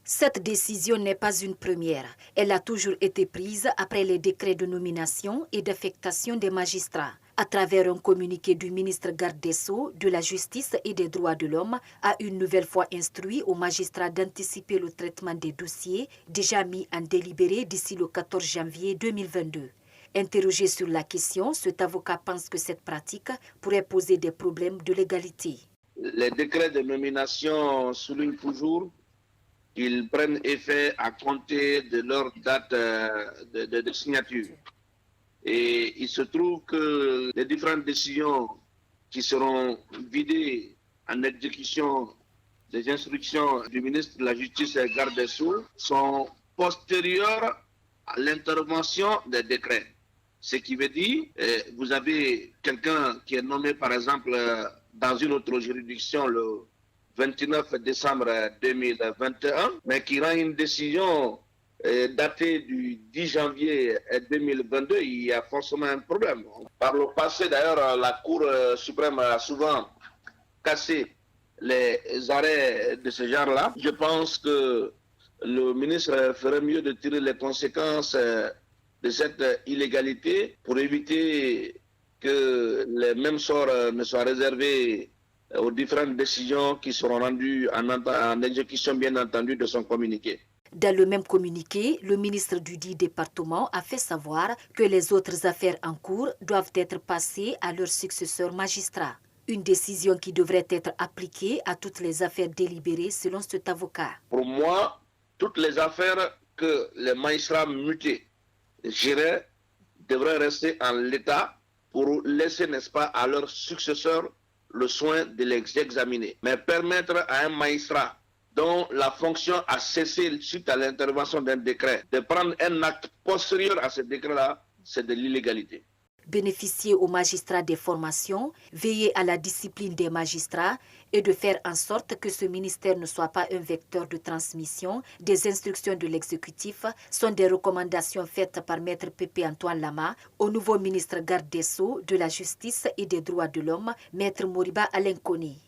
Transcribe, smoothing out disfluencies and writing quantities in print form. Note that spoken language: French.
Cette décision n'est pas une première. Elle a toujours été prise après les décrets de nomination et d'affectation des magistrats. À travers un communiqué du ministre garde des Sceaux, de la Justice et des Droits de l'Homme, a une nouvelle fois instruit aux magistrats d'anticiper le traitement des dossiers déjà mis en délibéré d'ici le 14 janvier 2022. Interrogé sur la question, cet avocat pense que cette pratique pourrait poser des problèmes de légalité. Les décrets de nomination soulignent toujours qu'ils prennent effet à compter de leur date de signature. Et il se trouve que les différentes décisions qui seront vidées en exécution des instructions du ministre de la Justice et garde des Sceaux sont postérieures à l'intervention des décrets. Ce qui veut dire, vous avez quelqu'un qui est nommé par exemple dans une autre juridiction le 29 décembre 2021, mais qui rend une décision datée du 10 janvier 2022, il y a forcément un problème. Par le passé, d'ailleurs, la Cour suprême a souvent cassé les arrêts de ce genre-là. Je pense que le ministre ferait mieux de tirer les conséquences de cette illégalité pour éviter que les mêmes sorts ne soient réservés aux différentes décisions qui seront rendues en exécution, bien entendu, de son communiqué. Dans le même communiqué, le ministre du dit département a fait savoir que les autres affaires en cours doivent être passées à leurs successeurs magistrats. Une décision qui devrait être appliquée à toutes les affaires délibérées selon cet avocat. Pour moi, toutes les affaires que les magistrats mutés géraient devraient rester en l'état pour laisser, n'est-ce pas, à leurs successeurs le soin de les examiner. Mais permettre à un magistrat dont la fonction a cessé suite à l'intervention d'un décret de prendre un acte postérieur à ce décret-là, c'est de l'illégalité. Bénéficier aux magistrats des formations, veiller à la discipline des magistrats et de faire en sorte que ce ministère ne soit pas un vecteur de transmission des instructions de l'exécutif sont des recommandations faites par Maître Pépé Antoine Lama au nouveau ministre garde des Sceaux, de la Justice et des Droits de l'Homme, Maître Moriba Alenkoni.